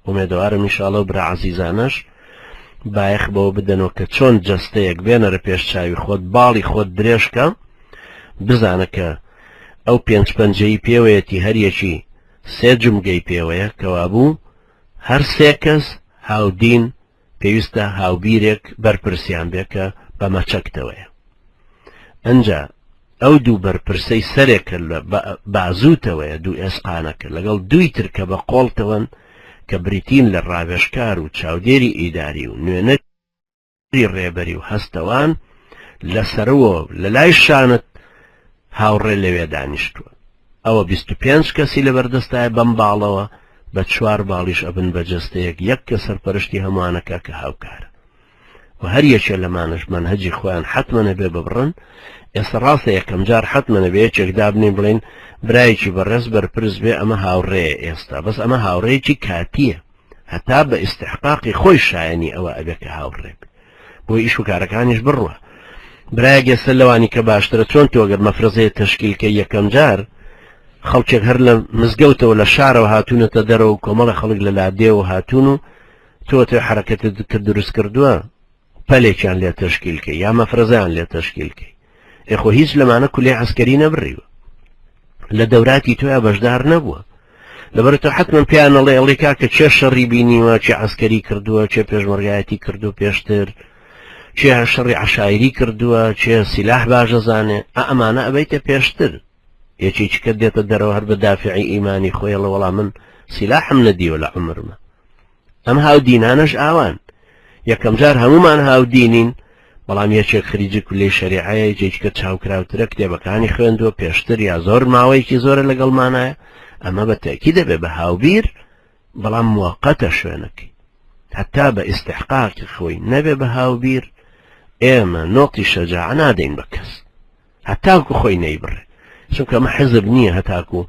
ومێدەوارم ئینشاڵڵا برا عەزیزانەش بایەخ بەوە بدەنەوە کە چۆن جەستەیەک بێنەرە پێش چاوی خۆت باڵی خۆت درێژکە بزانە کە ئەو پێنج پەنجەی پێوەیەتی هەریەکی سێ جمگەی پێوەیە کەوا بوو هەر سێ کەس هاودین پێویستە هاوبیرێک بەرپرسیان بێ کە بە مەچەکتەوەیە. ئەنجا ئەو دوو بەرپرسەی سەرێکە لە بازووتەوەیە دوو ئێسقانەکە لەگەڵ دوی تر کە بە قۆڵتەوەن کە بریتین لە ڕاوێژکار و چاودێری ئیداری و نوێنەری ڕێبەری و هەستەوان لەسەرەوە لە لای شانت هاوڕێ لەوێ دانیشتووە. ئەوە 25 کەسی لەبەردەستایە بەم باڵەوە بە 4 باڵیش ئەبن بە جەستەیەک یەک کە سەرپەرشتی هەمووانەکە کە هاوکارە و هەر یەکێ لەمانش منهەجی خۆیان حتمەنە بێ ببڕن. ئێستا ڕاستە یەکەم جار حتمەنە بێ یەکێک دابنێ بڵێن برایەکی بەڕێز بەرپرس بێ ئەمە هاوڕێیە ئێستا بەس ئەمە هاوڕێیەکی کاتیە هەتا بە ئیستحقاقی خۆی شایەنی ئەوە ئەبێ کە هاوڕێ بێ بۆی ئیش و کارەکانیش بڕوە. برایەک ئێستا لەوانی کە باشترە چۆن تۆ ئەگەر مەفرەزەیە تەشکیلکە یەکەم جار خەڵکێک هەر لە مزگەوتەوە لە شارەوە هاتوونەتە دەرەوە و کۆمەڵە خەڵک لە لادێەوە هاتوون و تۆ حرەکەتت کە دروست کردووە پەلێکیان لێ تەشکیلکە یا مەفرەزەیان لێ تەشکیلکەی ئێخۆ هیچ لەمانە کولێ عەسکەری نەبڕیوە لە دەوراتی تۆیە بەشدار نەبووە لەبەرتەوە حتمەن پێیان ئەڵێ ئەڵێ کاکە چێ شەڕی بینیوە چێ عەسکەری کردووە چێ پێشمەرگایەتی کردو پێشتر چێ شەڕی عەشایری کردووە چێ سیلاح باشەزانێ ئەمانە ئەبەیتە پێشتر یەکێکیکە دێتە دەرەوە هەر بە دافعی ئیمانی خۆی لە وەڵام من سیلاحم نەدیوە لە عومرمە. ئەم هاودینانەش ئاوان یەکەم جار هەمومان هاودینین بەڵام یەکێک خریجی کولەی شەریعەیە یەکێکە چاوکراوترە کتێبەکانی خوێندووە پێشتر یا زۆر ماوەیەکی زۆرە لەگەڵمانایە ئەمە بە تاکید دەبێ بە هاوبیر بەڵام موقەتە شوێنەکەی هەتا بە ئیستحقاقی خۆی نەبێ بە هاوبیر ئێمە نۆقی شەجاع نادەین بە کەس هەتاکو خۆی نەیبڕێ چونکە ئەمە حزب نییە هەتاکو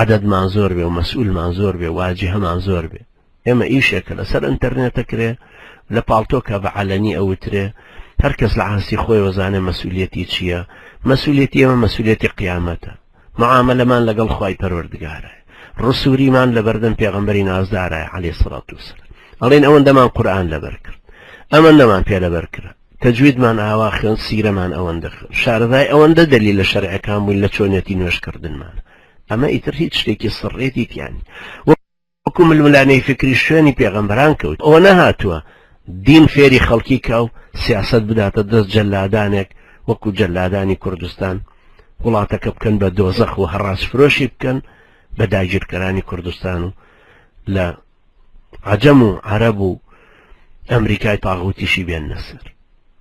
عەدەدمان زۆر بێ و مەسئولمان زۆر بێ واجهەمان زۆر بێ. ئێمە ئیشێکە لەسەر ئینتەرنێتە کرێ لە پاڵتۆکە بە عەلەنی ئەوترێ هەر کەس لە عاسی خۆی وەزانێ مەسئولێتی چییە مەسئولێتی ئێمە مەسئولێتی قیامەتە معاملەمان لەگەڵ خوای پەروەردگارە ڕسووریمان لە بەردەم پێغەمبەری نازدارایە عەلەیهی سەڵات وسەلام ئەڵێن ئەوەندەمان قورئان لەبەر کرد ئەمە نەمان پێ لەبەر کرد تەجویدمان ئاوا خوێن سیرەمان ئەوەندە خوێن شارەزای ئەوەندە دەلیل لە شەرعەکان بووین لە چۆنێتی نوێژکردنمان ئەمە ئیتر هیچ شتێکی سڕێتی تیانی وەکو ململانەی فکری شوێنی پێغەمبەران کەوت ئەوە نەهاتووە دین فێری خەڵکی کە و سیاست بداتە دەست جەلادانێک وەکو جەلادانی کوردستان وڵاتەکە بکەن بە دۆزەخ و هەڕاس فرۆشی بکەن بە داگیرکەرانی کوردستان و لە عەجەم و عەرەب و ئەمریکای تاغوتیشی بێن نەسەر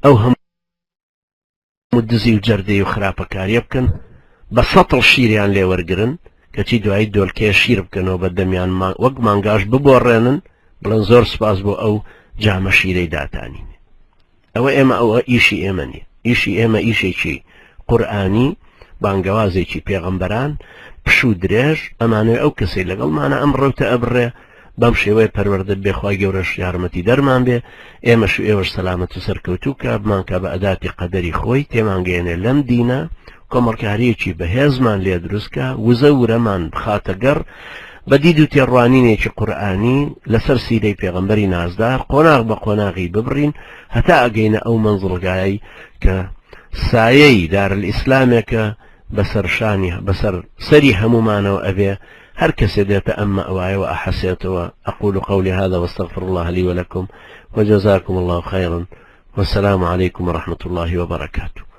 ئەو هەموو دزی و جەردەی و خراپەکاریە بکەن بە سەتڵ شیریان لێوەرگرن کەچی دوایی دۆلکەیە شیر بکەنەوە بە دەمیان وەک مانگاش ببۆڕێنن بڵێن زۆر سپاس بۆ ئەو جامە شیرەی داتانینێ. ئەوە ئێمە ئەوە ئیشی ئێمە نییە ئیشی ئێمە ئیشێکی قورئانی بانگەوازێکی پێغەمبەران پش و درێژ ئەمانەوێ ئەو کەسەی لەگەڵمانە ئەم ڕەوتە ئەبڕێ بەم شێوەیە پەروەردە بێخوای گەورەش یارمەتی دەرمان بێ ئێمەش و ئێوەش سەلامەت و سەرکەوتوو کە بمانکە بە ئەداتی قەدەری خۆی تێمانگەێنێ لەم دینە کۆمەڵکاریەکی بەهێزمان لێ دروستکە وزە ورەمان بخاتە گەڕ بە دید و تێڕوانینێکی قورئانی لەسەر سیرەی پێغەمبەری نازدار قۆناغ بە قۆناغی ببڕین هەتا ئەگەینە ئەو مەنزڵگایی کە سایەی دارالئیسلامێکە بەسەر شانی بەسەر سەری هەمومانەوە ئەبێ هەر کەسێ دێتە ئەمە ئەوایەوە ئەحەسێتەوە. أقول قولي هذا واستغفر الله لي ولكم وجزاكم الله خيرا والسلام عليكم ورحمة الله وبركاته.